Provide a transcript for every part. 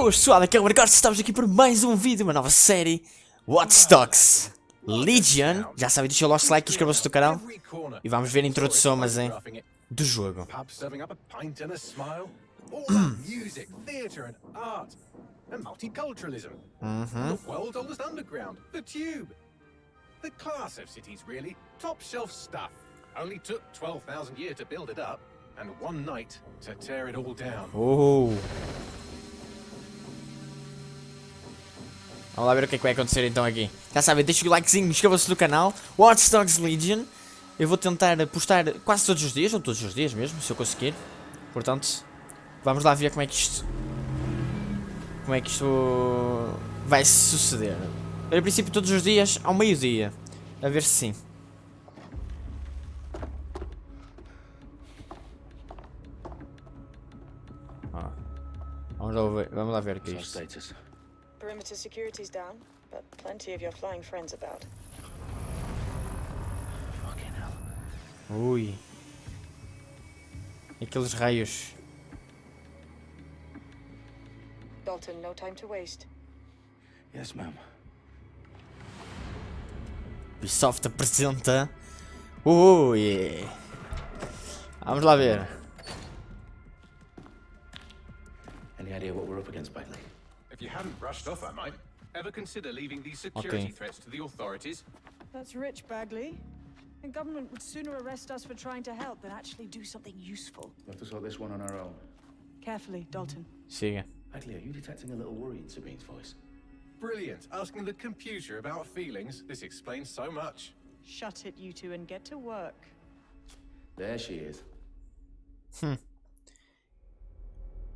Boas pessoal, aqui é o Ruben Costa, estamos aqui por mais um vídeo, uma nova série Watch Dogs Legion. Já sabem, deixa o like e inscrevam-se no canal. E vamos ver a introdução, mas do jogo. The class of cities, really. Top shelf stuff. Only took 12,000 years to build it up, and one night to tear it all down. Vamos lá ver o que é que vai acontecer então aqui. Já sabem, deixem o likezinho, inscrevam-se no canal Watch Dogs Legion. Eu vou tentar postar quase todos os dias, ou todos os dias mesmo, se eu conseguir. Portanto, vamos lá ver como é que isto vai suceder. A princípio todos os dias ao meio-dia. A ver se sim. Vamos lá ver o que é isto. Perimeter security's down, but plenty of your flying friends about. Fucking hell. Ui. Aqueles raios. Dalton, no time to waste. Yes, ma'am. Ubisoft apresenta. Ui. Vamos lá ver. Any idea what we're up against, Bagley? If you hadn't brushed off, I might. Ever consider leaving these security threats to the authorities? That's rich, Bagley. The government would sooner arrest us for trying to help than actually do something useful. We'll have to sort this one on our own. Carefully, Dalton. Siga. Bagley, are you detecting a little worry in Sabine's voice? Brilliant. Asking the computer about feelings. This explains so much. Shut it, you two, and get to work. There she is.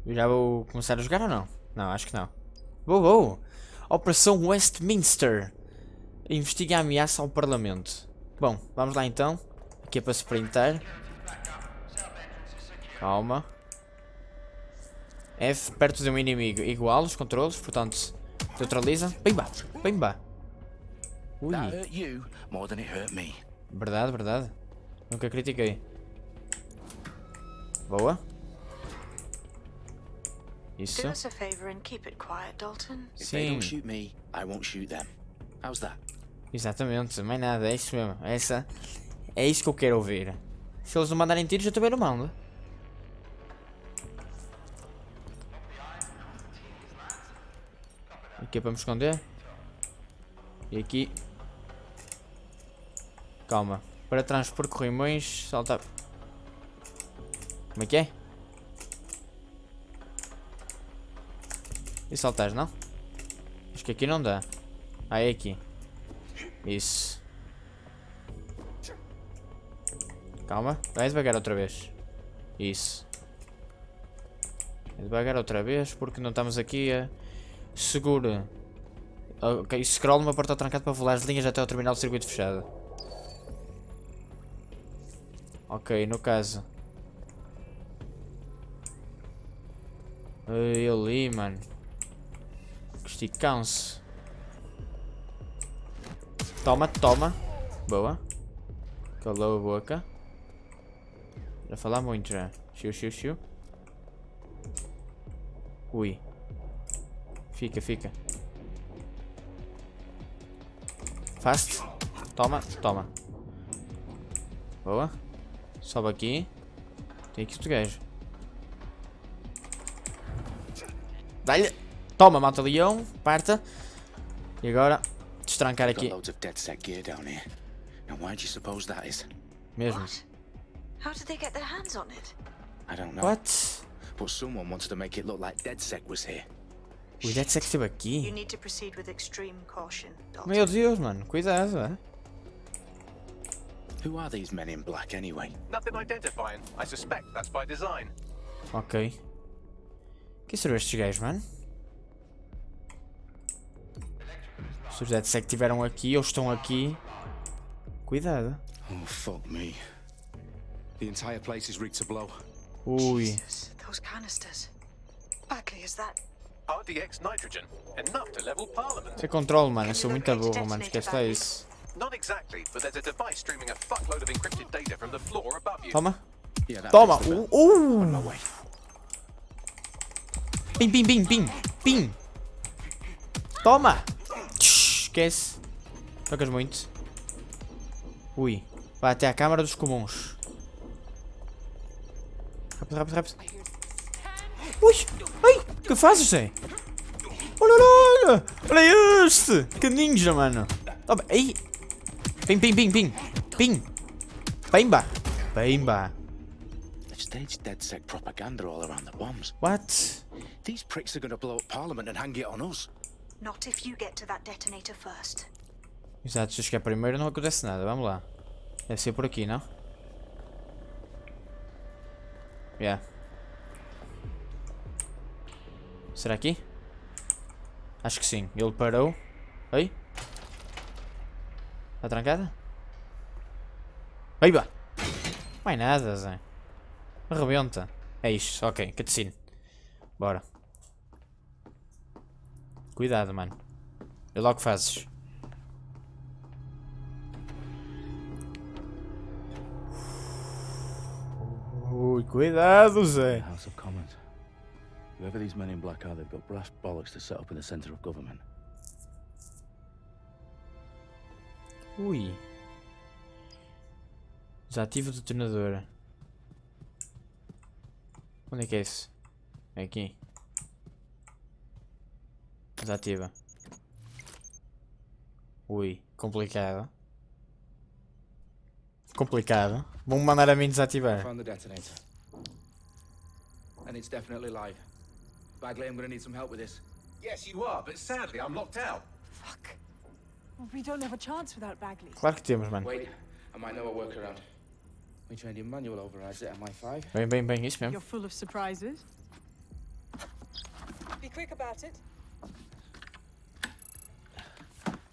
Eu já vou começar a jogar ou não? Não, acho que não. Vou. Operação Westminster. Investiga a ameaça ao Parlamento. Bom, vamos lá então. Aqui é para se printar. Calma. F, perto de um inimigo. Igual os controles, portanto, neutraliza. Pimba. Ui. That hurt you more than it hurt me. Verdade. Nunca critiquei. Boa. Isso. Do us a favor and keep it quiet, Dalton. If they Sim. don't shoot me, I won't shoot them. How's that? Exatamente, mais nada, é isso mesmo. É isso que eu quero ouvir. Se eles não mandarem tiros, eu também não mando. Aqui é para me esconder. E aqui. Calma. Para transpor corrimões, saltar. Como é que é? E saltares, não? Acho que aqui não dá. Ah, é aqui. Isso. Calma. Vai devagar outra vez. Isso. Vai devagar outra vez porque não estamos aqui a... Segura. Ok, scroll numa porta trancada para volar as linhas até ao terminal do circuito fechado. Ok, no caso. Ai, ali, mano. Esticam-se. Toma. Boa. Calou a boca. Já falar muito já. Xiu. Ui. Fica. Fast. Toma. Boa. Sobe aqui. Tem aqui outro gajo. Dá-lhe. Toma, mata leão. Parta. E agora, destrancar aqui. Got loads of dedsec gear down here. Now why do you suppose that is? Mesmo. What? How did they get their hands on it? I don't know. What? But someone wants to make it look like dedsec was here. O dedsec esteve You aqui. need to proceed with extreme caution, Dalton. Meu Deus, mano. Cuidado, é? Who are these men in black anyway? Nothing identifying. I suspect that's by design. Ok. Que serão estes gajos, mano? Se os dedsec estiveram aqui ou estão aqui. Cuidado. Oh, fuck me. The entire place is rigged to blow. Ui. Jesus, those canisters. Bagley, is that... RDX nitrogen. Enough to level Parliament. Isso é controle, mano. Eu sou muito burro, mano. Esquece lá isso. Not exactly, but there's a device streaming a fuckload of encrypted data from the floor above you. Toma. Yeah, that Toma. fits the bill. On my way. Pim. Pim! Toma! Esquece. Tocas muito. Ui. Vai até à câmara dos comuns. Rápido, rápido, rápido. Ui! Ai! O que fazes, Zé? Olha, olha, olha! Olha este! Que ninja, mano! Toma! Ai! Pim, pim, pim, pim! Pim! Pimba! Pimba! They've staged dedsec propaganda all around the bombs. What? These pricks are going to blow up Parliament and hang it on us. Not if you get to that detonator first. Exato, se eu chegar primeiro não acontece nada. Vamos lá. Deve ser por aqui, não? Yeah. Será aqui? Acho que sim. Ele parou. Oi? Está trancada? Aí vá! Mais nada, Zé. Arrebenta. É isto. Ok. Cutscene. Bora. Cuidado, mano. Vê logo que fazes. Ui, cuidado, Zé. House of Commons. Whoever these men in black are, they've got brass bollocks to set up in the centre of government. Ui. Desativa o detonador. Onde é que é esse? É aqui. Desativa. Ui, complicado. Complicado. Vamos mandar a mim desativar. Found the detonator. And it's definitely live. Bagley, I'm gonna need some help with this. Yes, you are, but sadly I'm locked out. Fuck. Well, we don't have a chance without Bagley. Claro que temos, mano. Wait, I might know a workaround. We trained in manual overrides at MI5. Bem, bem, bem, isso mesmo. You're full of surprises. Be quick about it.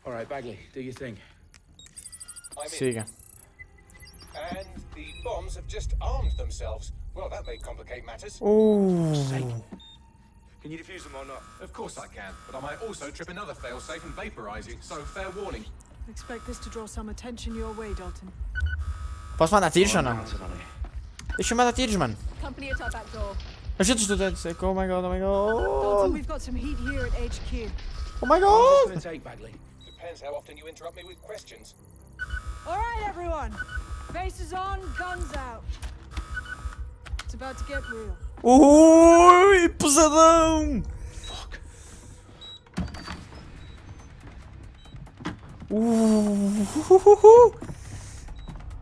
All right, Bagley, do your thing. I'm in. Siga. And the bombs have just armed themselves. Well, that may complicate matters. Can you defuse them or not? Of course I can, but I might also trip another failsafe and vaporize you, so fair warning. Expect this to draw some attention your way, Dalton. Posso mandar tiros ou não? Deixa eu mandar tiros, mano. Company at our back door. Agentes do dedsec. Oh my god, oh my Dalton, god. we've got some heat here at HQ. Oh my How's this god. gonna take, Bagley? Depends how often you interrupt me with questions. All right, everyone. Faces on, guns out. It's about to get real. Ui, pesadão. Fuck.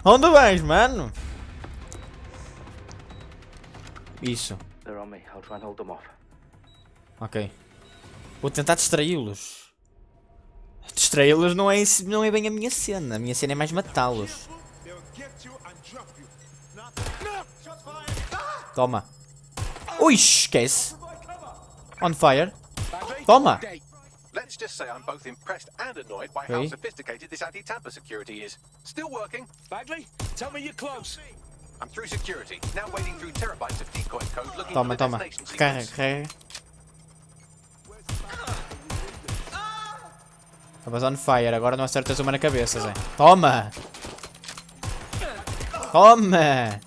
Onde vais, mano? Isso. They're on me. I'll try and hold them off. Ok. Vou tentar distraí-los. Distraí-los não é bem a minha cena. A minha cena é mais matá-los. Toma. Ui, esquece. On fire. Toma. Let's just say I'm both impressed and annoyed by Okay. how sophisticated this anti-tamper security is. Still working. Bagley, tell me you're close. I'm through security, now wading through terabytes of decoy code looking Toma, for the toma. destination Recarrega, sequence. recarrega. Estavas on fire, agora não acertas uma na cabeça, Zé. Toma! Toma!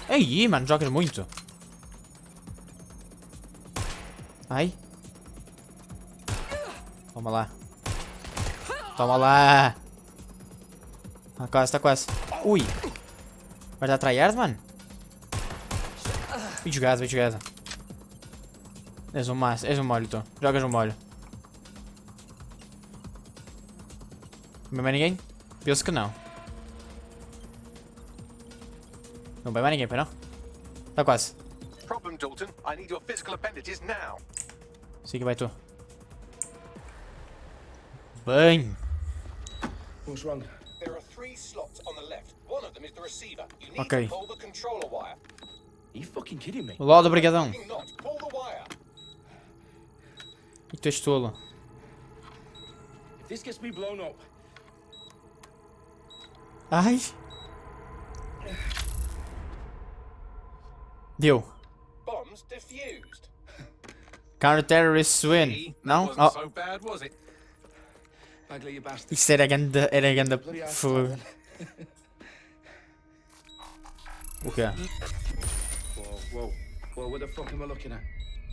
Aí, mano, jogas muito. Ai. Toma lá. Toma lá. Tá quase, tá quase. Ui. Vai dar tryhard, mano? Bem jogado, bem jogado. És um molho, tu. Jogas um molho. Não vai mais ninguém? Penso que não. Não vai mais ninguém, pai, não? Tá quase. Problem, Dalton. I need your physical appendages now. Siga, vai tu. Bem. What's wrong? There are 3 slots on the left. One of them is the receiver. You need Okay. to pull the controller wire. Are you fucking kidding me? Loda, brigadão. Fucking not. Pull the wire. E tu és tolo. If this gets me blown up, Ai. Deu. Bombs defused. Counter-terrorists win. See? That Não? wasn't Oh, so bad, was it? Bagley, you bastard. isso era ganda Bloody ass fogo. talent. O quê? Whoa, whoa. Whoa, what the fuck am I looking at?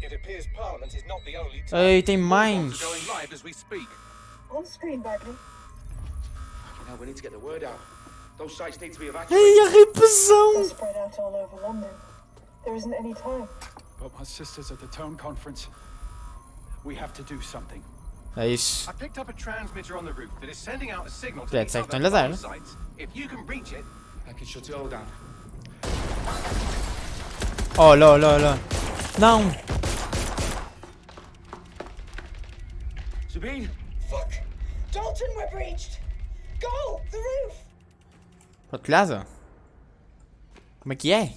It appears Parliament is not the only Ei, tem mais. going live as we speak. On screen, Bagley. Now we need to get the word out. Those sites need to be evacuated. Ei, a repressão. They're spread out all over London. There isn't any time. But my sister's at the Tone Conference. We have to do something. É isso. I picked up a transmitter on the roof that is sending out a signal to Dedsec these estão-lhe a dar, né? sites. If you can reach it, I can shut it all down. Olha, olha, olha. Não. Sabine! Fuck! Dalton, we're breached! Go! The roof! Pro telhado? Como é que é?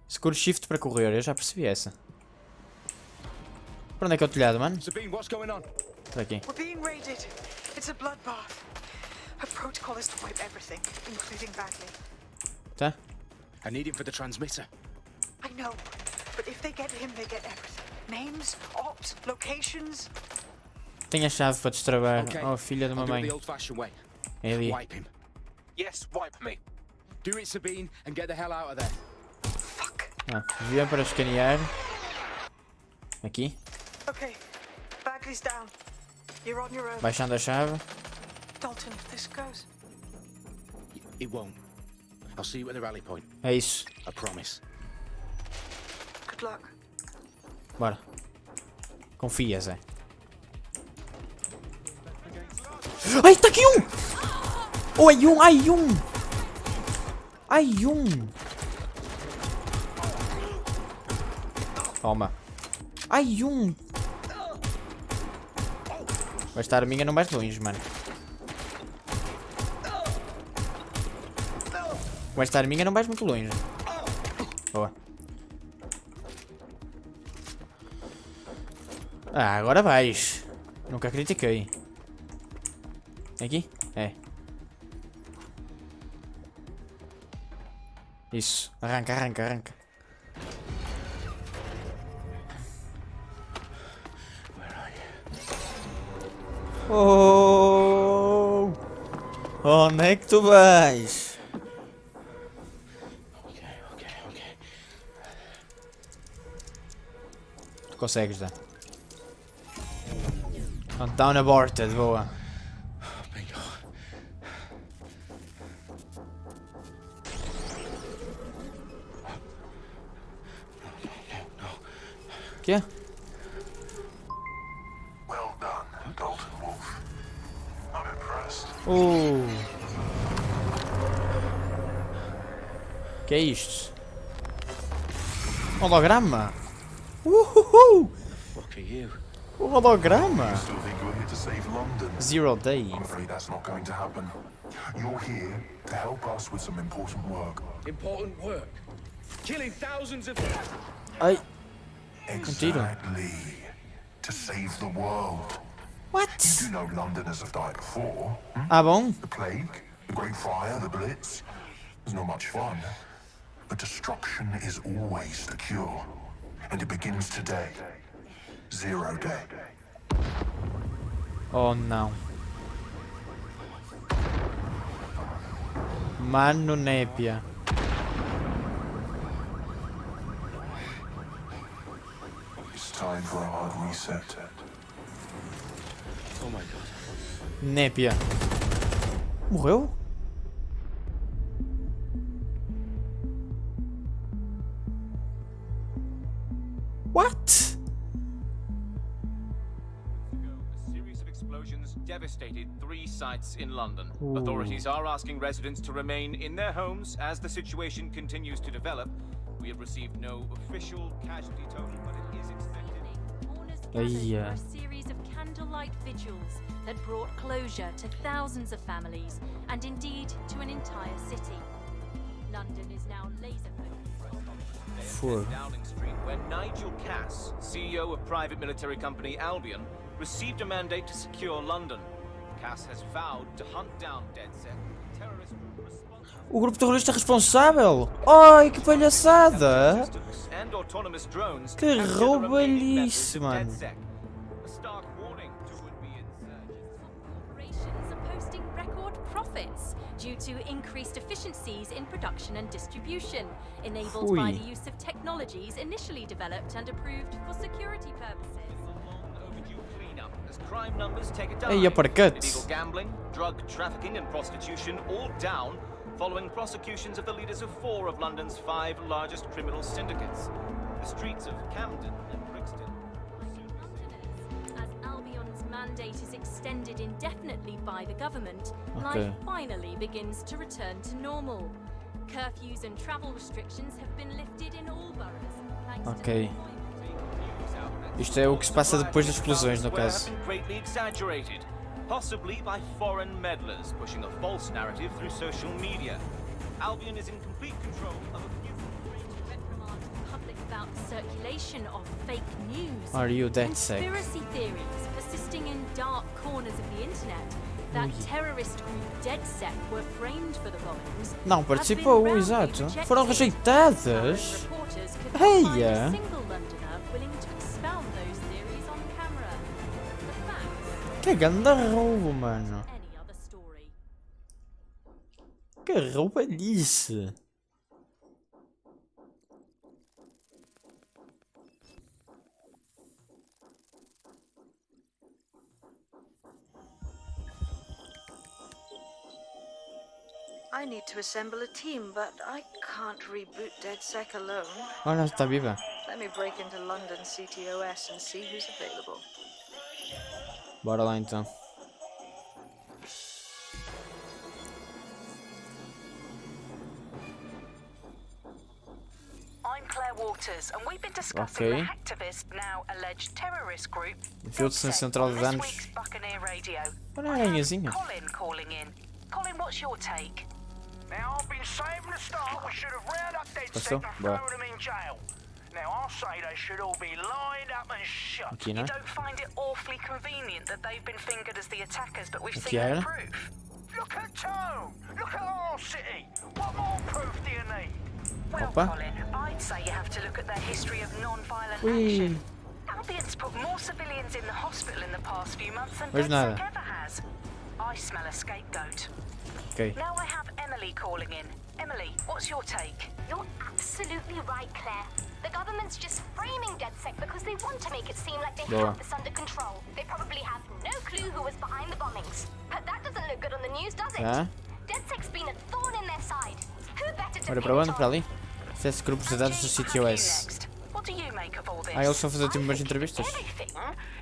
Seguro shift para correr, eu já percebi essa. Para onde é que é o telhado, mano? Sabine, what's going on? Por aqui. We're being raided. It's a bloodbath. Her protocol is to wipe everything, including Bagley. Tá? I need him for the transmitter. I know, but if they get him, they get everything. Names, ops, locations. Tenho a chave para destravar. Okay. Oh, filha de I'll uma do it mãe. the old-fashioned way. É ali. Wipe him. yes, wipe me. Do it, Sabine, and get the hell out of there. Fuck. Ah, via para escanear. Aqui. Okay, Bagley's down. You're on your own. Baixando a chave. Dalton, if this goes. It won't. I'll see you at the rally point. É isso. I promise. Good luck. Bora. Confia, Zé. Ai, tá aqui um! Oh, ai um, ai um! Ai um! Toma. Ai um! Vai estar a minha não mais longe, mano. Vai estar a minha não vais muito longe. Boa. Ah, agora vais. Nunca critiquei. Aqui? É. Isso. Arranca, arranca, arranca. Oh! Onde é que tu vais? Okay. Tu consegues, dar. Countdown aborted, boa. Bingo. Quê? Well done, Dalton Wolf. I'm impressed. Que é isto? Holograma? Uhuhu! Look at you. O holograma? Still think you're here to save London? 0 day. I'm afraid that's not going to happen. You're here to help us with some important work. Important work. Killing thousands of... Ai. Exactly. To save the world. What? You do know Londoners have died before. Ah, bom? The plague, the Great Fire, the Blitz. It's not much fun. But destruction is always the cure. And it begins today. 0 day. Oh, não. Mano népia. It's time for a hard reset. Oh my god. Népia. Morreu? What? A series of explosions devastated 3 sites in London. Authorities are asking residents to remain in their homes as the situation continues to develop. We have received no official casualty total, but it is expected. Mourners gathered yeah. for a series of candlelight vigils that brought closure to thousands of families and indeed to an entire city. London is now laser-focused. For Downing Street, where Nigel Cass, CEO of private military company Albion, received a mandate to secure London. Cass has vowed to hunt down dedsec, terrorist group responsible. o grupo terrorista responsável. Ai, que palhaçada. And autonomous drones Que capture the remaining roubalhice, members of mano. DedSec. A stark warning to would-be insurgents. Corporations are posting record profits. levels due to increased efficiencies in production and distribution, enabled by the use of technologies initially developed and approved for security purposes. As crime numbers take a dive, Ei, uppercuts. illegal gambling, drug trafficking and prostitution all down following prosecutions of the leaders of 4 of London's 5 largest criminal syndicates. The streets of Camden and Brixton. As Albion's mandate is extended indefinitely by the government, life finally begins to return to normal. Curfews and travel restrictions have been lifted in all boroughs, thanks to Isto é o que se passa depois das explosões, no caso. Greatly exaggerated, possibly by foreign meddlers pushing a false narrative through social media. Albion is in complete control of a few reprimand the public about the circulation of fake news. Are you dedsec? Conspiracy theories persisting in dark corners of the internet that terrorist group dedsec were framed for the bombings. Não participou, exato. Foram rejeitadas. Eia! Que ganda roubo, mano. Que roubalice. I need to assemble a team, but I can't reboot dedsec alone. Olha, está viva. Let me break into London CTOS and see who's available. Bora lá então. I'm Claire Waters, and we've been discussing the hacktivist, now alleged terrorist group. Enfiou-se na central de danos. Olha a aranhazinha. Colin calling in. Colin, what's your take? Now, I've been saying from the start we should have rounded up dedsec and thrown them in jail. Now, I'll say they should all be lined up and shot. Aqui, né? You don't find it awfully convenient that they've been fingered as the attackers, but we've seen no proof? Look at Tone! Look at our city! What more proof do you need? Well, Colin, I'd say you have to look at their history of non-violent action. Albion's put more civilians in the hospital in the past few months than dedsec ever has. I smell a scapegoat. Okay. Now I have Emily calling in. Emily, what's your take? You're absolutely right, Claire. The government's just framing dedsec because they want to make it seem like they have this under control. They probably have no clue who was behind the bombings. But that doesn't look good on the news, does it? Dedsec's been a thorn in their side. Who better to Ora, para onde? Para ali? Acesse grupos de dados do CTOS. What do you make of all this? Ah, eles estão a fazer tipo umas entrevistas.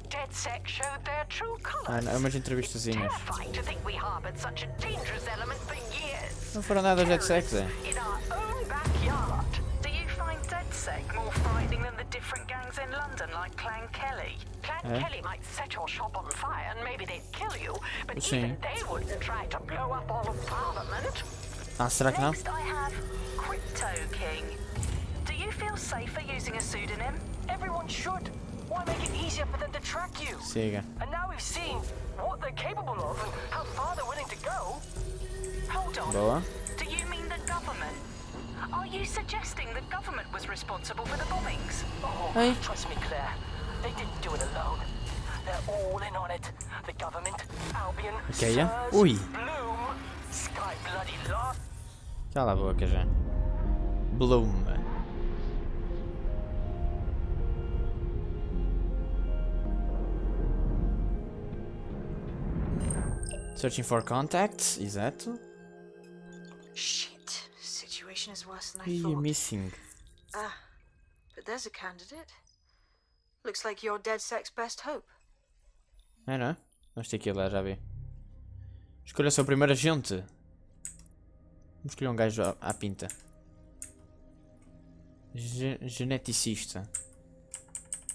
Dedsec showed their true colors. Ah, não, umas entrevistazinhas. Terrifying to think we harbored such a dangerous element for years. Não foram nada dedsec, Zé. In our own backyard. Do you find dedsec more frightening than the different gangs in London, like Clan Kelly? Clan Kelly might set your shop on fire and maybe they'd kill you, but even they wouldn't try to blow up all of Parliament. Ah, será que não? Next I have Crypto King. Do you feel safer using a pseudonym? Everyone should. Why make it easier for them to track you? Siga. And now we've seen what they're capable of and how far they're willing to go. Hold on. Boa. Do you mean the government? Are you suggesting the government was responsible for the bombings? Oh, trust me, Claire. They didn't do it alone. They're all in on it. The government, Albion, Sirs, Bloom, Sky Bloody Law. Cala a boca já. Bloom. Searching for contacts, exato. Shit, situation is worse than I E thought. missing. Ah, but there's a candidate. Looks like you're dedsec's best hope. É, não é? Vamos ter que ir lá, já vi. Escolha o seu primeiro agente. Vamos escolher um gajo à pinta. Geneticista.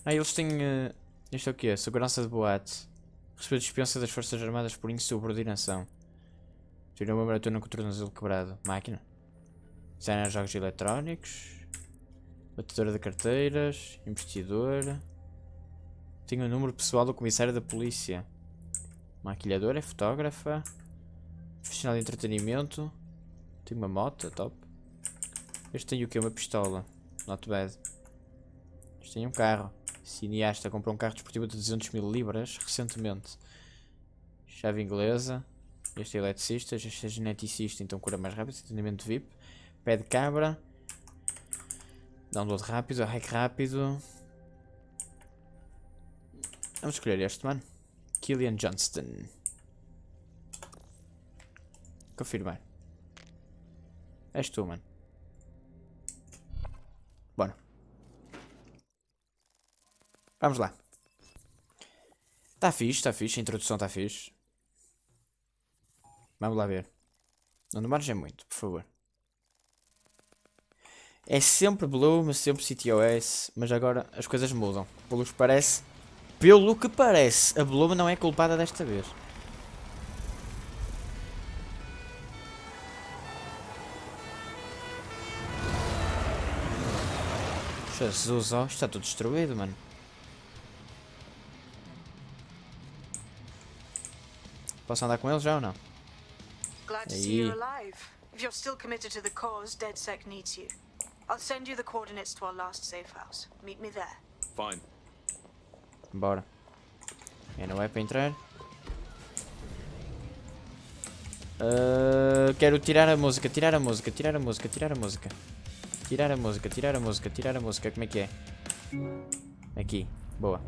Ah, eles têm... isto é o quê? Segurança de boate. Recebeu dispensa das forças armadas por insubordinação. Tirou uma maratona com o tornozelo quebrado. Máquina. Designer de jogos eletrónicos. Batedora de carteiras. Investidor. Tem o número pessoal do comissário da polícia. Maquilhadora, é fotógrafa. Profissional de entretenimento. Tem uma moto, top. Este tem o quê? Uma pistola. Not bad. Este tem um carro. Cineasta, comprou um carro desportivo de 200 mil libras recentemente. Chave inglesa. Este é eletricista, este é geneticista, então cura mais rápido. Atendimento VIP. Pé de cabra. Download rápido, hack rápido. Vamos escolher este, mano. Killian Johnston. Confirmar. És tu, mano. Bora. Vamos lá. Está fixe, a introdução está fixe. Vamos lá ver. Não demores é muito, por favor. É sempre Blue, mas sempre CTOS. Mas agora as coisas mudam. Pelo que parece, a Blue não é culpada desta vez. Jesus, ó, está tudo destruído, mano. Posso andar com ele já ou não? Glad to see you alive. If you're still committed to the cause, DedSec needs you. I'll send you the coordinates to our last safe house. Meet me there. Fine. Bora. Não é para entrar. Quero tirar a música, tirar a música. Como é que é? Aqui. Boa.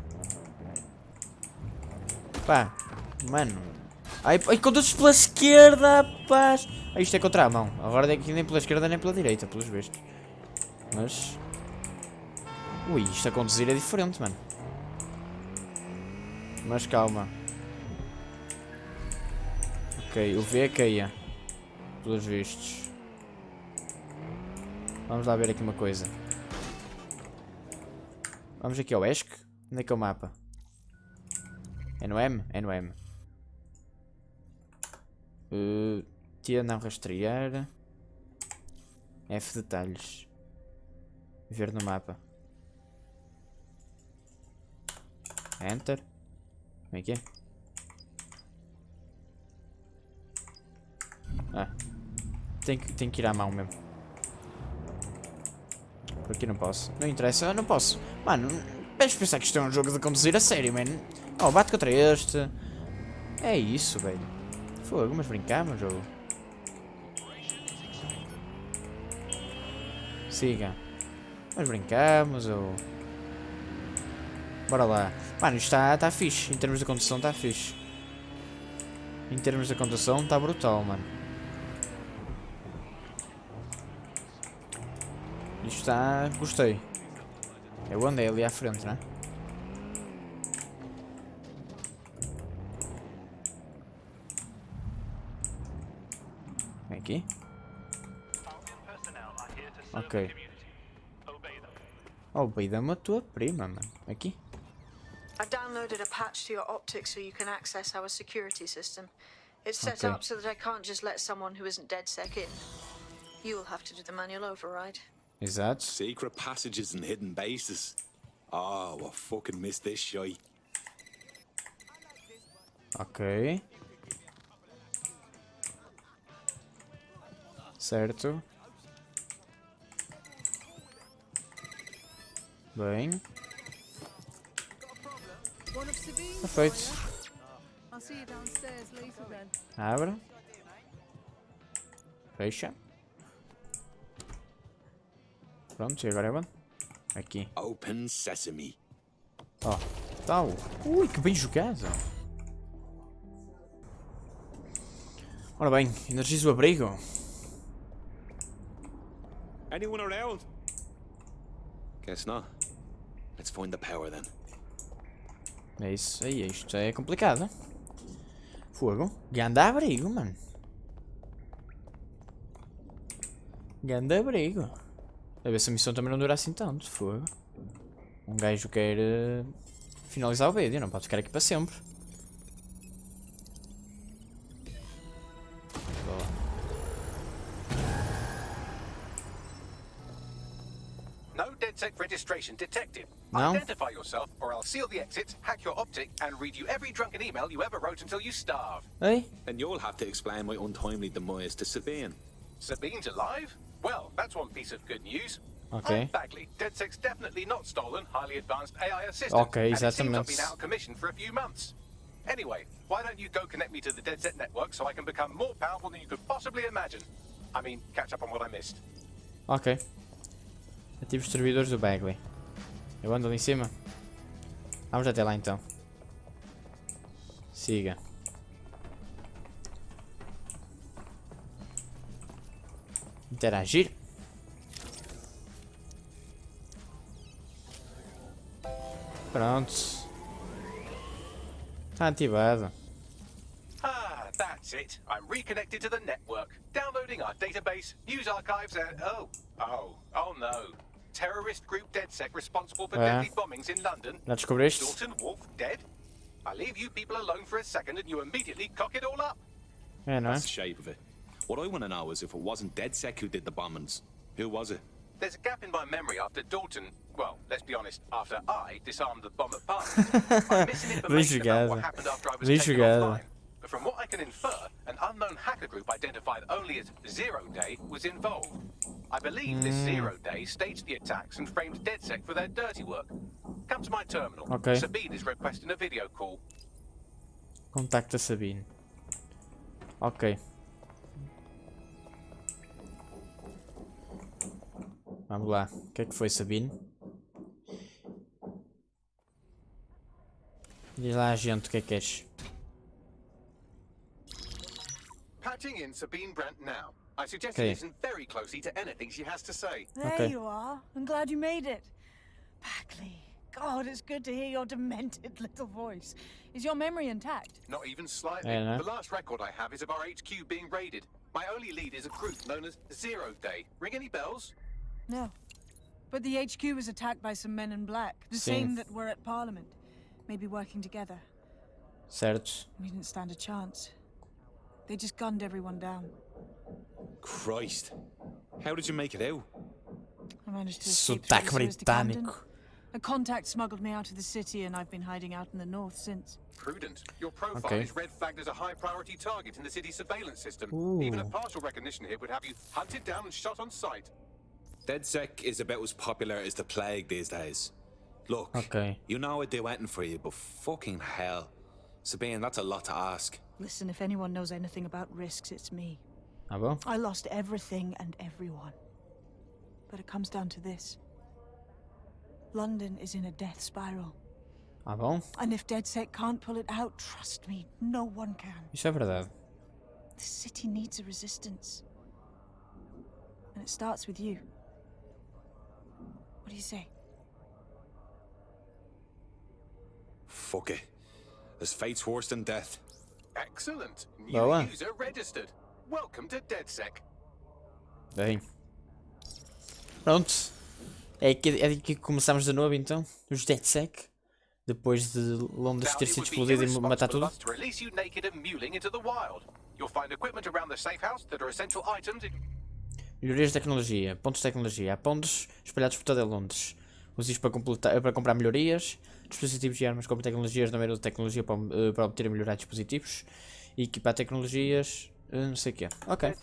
Pá. Mano. Ai, conduzes pela esquerda, rapaz. Isto é contra a mão. Agora daqui nem pela esquerda nem pela direita, pelos vistos. Mas... Ui, isto a conduzir é diferente, mano. Mas calma. Ok, o V é caia. Pelos vistos. Vamos lá ver aqui uma coisa. Vamos aqui ao ESC. Onde é que é o mapa? É no M? É no M. T não rastrear. F detalhes. Ver no mapa. Enter. Como é que é? Ah. Tem que ir à mão mesmo. Por aqui não posso. Não interessa, eu não posso. Mano, vais pensar que isto é um jogo de conduzir a sério, mano. Oh, bate contra este. É isso, velho. Fogo, mas brincamos, jogo. Siga. Mas brincamos, ou... Bora lá. Mano, isto está fixe. Em termos de condução está fixe. Em termos de condução está brutal, mano. Isto está... Gostei. É onde é ali à frente, não é? É aqui? Ok. Obey-me a tua prima, mano. Aqui? I've downloaded a patch to your optics so you can access our security system. It's set up so that I can't just let someone who isn't DedSec in. You'll have to do the manual override. Exato. Secret passages and hidden bases. Oh, I fucking missed this shite. Ok. Certo. Bem. Perfeito. Abre. Fecha. Pronto, e agora é onde? Aqui. Open sesame. Ó, tal. Ui, que bem jogado. Ora bem, energiza o abrigo. Anyone around? Guess not. Let's find the power then. É isso aí, isto é complicado. Fogo. Ganda abrigo, mano. Ganda abrigo. A ver se a missão também não dura assim tanto. Fogo. Um gajo quer finalizar o vídeo, não pode ficar aqui para sempre. No DedSec registration detected. No? Identify yourself, or I'll seal the exits, hack your optic, and read you every drunken email you ever wrote until you starve. Hey? And you'll have to explain my untimely demise to Sabine. Sabine's alive? Well, that's one piece of good news. Okay. I'm Bagley. DedSec's definitely not stolen highly advanced AI assistant. Okay, and it seems I've exatamente. been out of commission for a few months. Anyway, why don't you go connect me to the dedsec network so I can become more powerful than you could possibly imagine? I mean, catch up on what I missed. Ok. Ative os servidores do Bagley. Eu ando ali em cima. Vamos até lá então. Siga. Interagir. Pronto. Está ativado. Ah, that's it. I'm reconnected to the network. Downloading our database, news archives, and oh no. Terrorist group dedsec responsible for deadly bombings in London. Já descobriste? Dalton Wolf dead? I leave you people alone for a second and you immediately cock it all up. É, não é? That's the shape of it. What I want to know is if it wasn't dedsec who did the bombings, who was it? There's a gap in my memory after Dalton, well, let's be honest, after I disarmed the bomb at Parceiros. I'm missing information about what happened after I was taken offline. But from what I can infer, an unknown hacker group identified only as Zero Day was involved. I believe this Zero Day staged the attacks and framed dedsec for their dirty work. Come to my terminal. Okay. Sabine is requesting a video call. Contacta Sabine. Ok. Vamos lá. O que é que foi, Sabine? Diz lá, gente, o que é que queres? Patching in Sabine Brandt now. I suggest you listen very closely to anything she has to say. There you are. I'm glad you made it. Bagley. God, it's good to hear your demented little voice. Is your memory intact? Not even slightly. The last record I have is of our HQ being raided. My only lead is a group known as Zero Day. Ring any bells? No. But the HQ was attacked by some men in black. The same that were at Parliament. Maybe working together. Certo. We didn't stand a chance. They just gunned everyone down. Christ. How did you make it out? I managed to escape Sotaque through the sewers to Camden. britânico. A contact smuggled me out of the city and I've been hiding out in the north since. Prudent. Your profile is red flagged as a high priority target in the city's surveillance system. Even a partial recognition hit would have you hunted down and shot on sight. DedSec is about as popular as the plague these days. Look, you know I'd do anything for you, but fucking hell. Sabine, that's a lot to ask. Listen, if anyone knows anything about risks, it's me. Ah, bom? I lost everything and everyone. But it comes down to this. London is in a death spiral. Ah, bom? And if DedSec can't pull it out, trust me, no one can. Isso é verdade. The city needs a resistance. And it starts with you. What do you say? Fuck it. There's fate's worse than death. Excellent. New user registered. Welcome to DedSec. Bem. Pronto. É aqui que começamos de novo então. Os DedSec. Depois de Londres ter sido explodido e matar tudo. Melhorias de tecnologia. Pontos de tecnologia. Há pontos espalhados por toda Londres. Use isto para comprar melhorias. Dispositivos e armas. Compre tecnologias no menu de tecnologia para obter e melhorar dispositivos. E equipar tecnologias. Não sei o que é. Ok.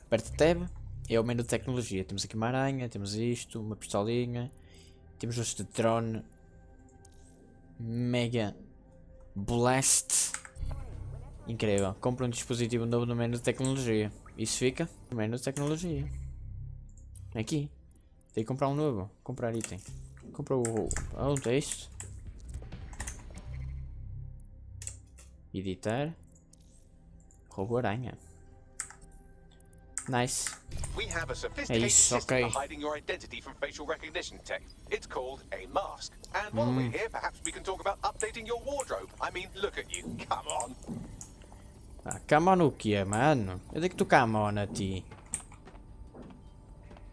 Aperte Tab. É o menu de tecnologia. Temos aqui uma aranha. Temos isto. Uma pistolinha. Temos este drone. Mega Blast. Incrível. Compra um dispositivo novo no menu de tecnologia. Isso fica no menu de tecnologia. Aqui. Tem que comprar um novo. Comprar item. Compra o... Onde é isto? Editar. Roubo aranha. Nice. We have a sophisticated system for hiding your identity from facial recognition tech. It's called a mask. And while we're here, perhaps we can talk about updating your wardrobe. I mean, look at you. Come on. Ah, come on o que é, mano? Eu digo que tu come on a ti.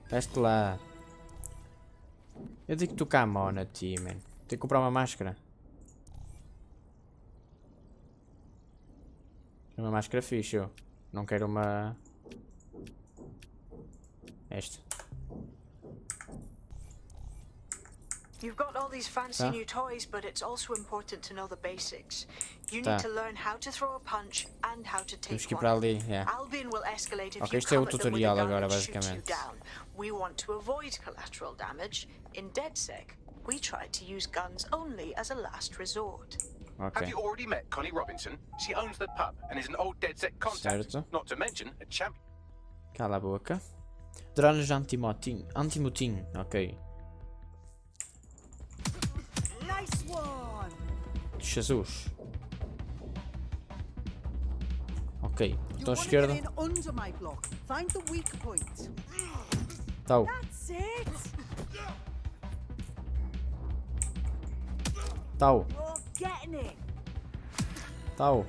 Veste lá. Eu digo que tu come on a ti, man. Tenho que comprar uma máscara. Uma máscara fixe, eu. Não quero uma... Esta. You've got all these fancy new toys, but it's also important to know the basics. You need to learn how to throw a punch and how to take Temos que ir para ali, Albion will escalate if ok, you isto é o come at them with a tutorial gun agora, and shoot you basicamente. down. We want to avoid collateral damage in DedSec. We tried to use guns only as a last resort. Ok. Have you already met Connie Robinson? She owns the pub and is an old dedsec contact. Certo. Not to mention a champion. Cala a boca. Drones antimotim. Antimotim. Ok. Nice one. Jesus. Ok. You Botão want to esquerdo. get in under my block. Find the weak point. Tau. That's it. Tau. You're getting it. Tau.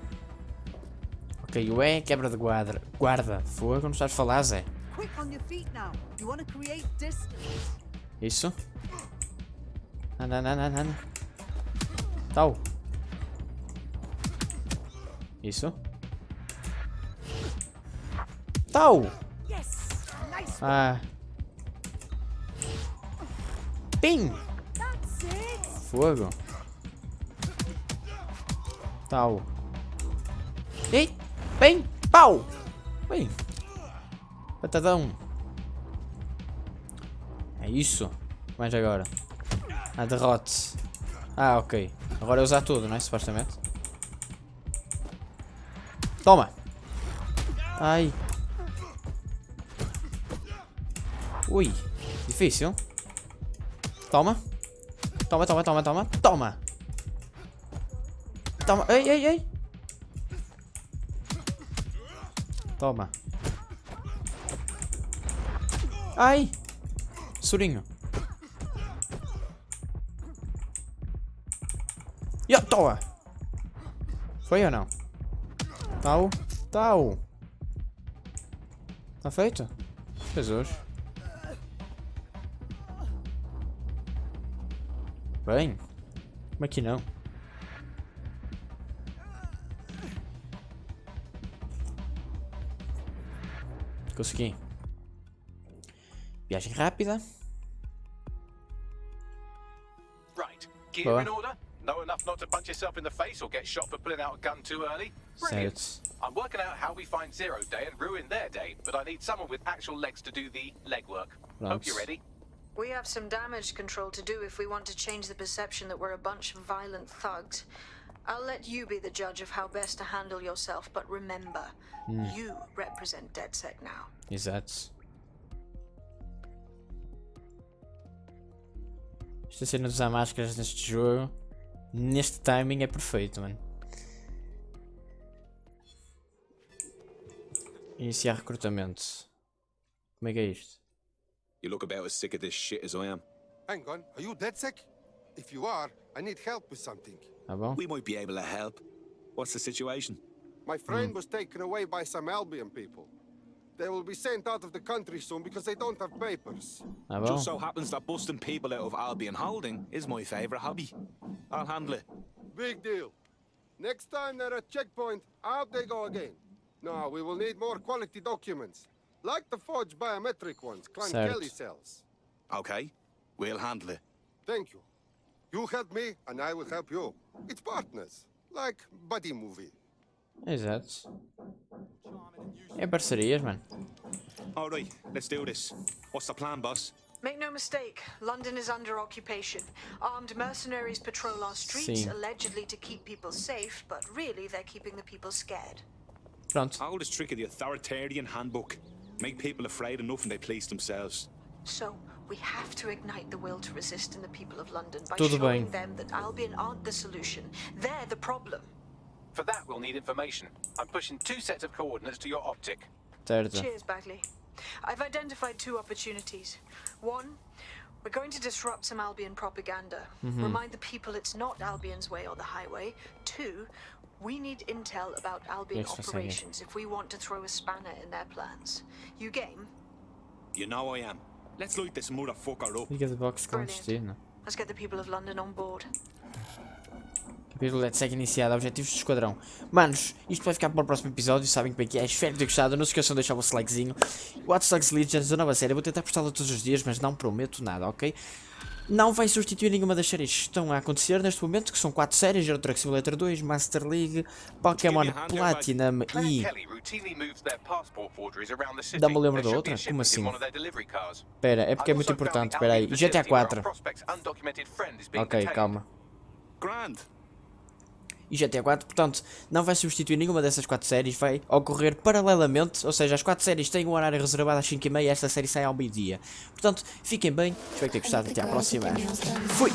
Ok, o E quebra de guarda. Guarda. Fogo, não sabes falar, Zé. Quick on your feet now. You want to create distance. Isso. Anda, anda, anda, anda. Tau. Isso. Tau. Yes. Nice. Ah. Pim. That's it. Fogo. Tau. Ei. Bem. Pau. Bem. Patadão. É isso. Mais agora. A derrote. Ah, ok. Agora é usar tudo, não é? Supostamente. Toma. Ai. Ui. Difícil. Toma. Toma, toma, toma, toma. Toma. Toma. Ei, ei, ei. Toma. Ai. Surinho. Ya, toma. Foi ou não? Tau. Tau. Tá feito? Jesus. Bem. Como é que não? Consegui. Viagem rápida. Right. Gear in order? Know enough not to punch yourself in the face or get shot for pulling out a gun too early? Brilliant. Certo. I'm working out how we find Zero Day and ruin their day, but I need someone with actual legs to do the legwork. Hope you're ready. We have some damage control to do if we want to change the perception that we're a bunch of violent thugs. I'll let you be the judge of how best to handle yourself, but remember, you represent dedsec now. Exato. Esta cena de usar máscaras neste jogo, neste timing é perfeito, mano. Iniciar recrutamento. Como é que é isto? You look about as sick of this shit as I am. Hang on, are you dedsec? If you are, I need help with something. Ah, bom? We might be able to help. What's the situation? My friend was taken away by some Albion people. They will be sent out of the country soon because they don't have papers. Ah, bom? Just so happens that busting people out of Albion holding is my favourite hobby. I'll handle it. Big deal. Next time they're at checkpoint, out they go again. No, we will need more quality documents. Like the forged biometric ones Clan Kelly sells. Okay, we'll handle it. Thank you. You help me, and I will help you. It's partners. Like buddy movie. Exato. É parcerias, mano. Alright, let's do this. What's the plan, boss? Make no mistake, London is under occupation. Armed mercenaries patrol our streets, Sim. allegedly to keep people safe, but really they're keeping the people scared. Pronto. Oldest trick of the authoritarian handbook. Make people afraid enough and they police themselves. So, we have to ignite the will to resist in the people of London by Tudo showing bem. them that Albion aren't the solution. They're the problem. For that, we'll need information. I'm pushing 2 sets of coordinates to your optic. Certo. Cheers, Bagley. I've identified 2 opportunities. One, we're going to disrupt some Albion propaganda. Remind the people it's not Albion's way or the highway. 2, we need intel about Albion Yes, operations if we want to throw a spanner in their plans. You game? You know I am. Let's light this motherfucker up. Liga de boxe com destino. Let's get the people of London on board. Capítulo dedsec iniciado. Objetivos do esquadrão. Manos, isto vai ficar para o próximo episódio. Sabem como é que é. Espero que tenham gostado. Não se esqueçam de deixar o vosso likezinho. Watch Dogs Legions, a nova série. Vou tentar postá-la todos os dias, mas não prometo nada, ok? não vai substituir nenhuma das séries que estão a acontecer neste momento, que são 4 séries: Euro Truck Simulator 2, Master League, Pokémon Platinum e... Não me lembro da outra? Como assim? Espera, é porque é muito importante, espera aí. GTA 4. Ok, calma. E GTA 4, portanto, não vai substituir nenhuma dessas 4 séries, vai ocorrer paralelamente, ou seja, as 4 séries têm um horário reservado às 5h30 e esta série sai ao meio-dia. Portanto, fiquem bem, espero que tenham gostado, até à próxima. Fui!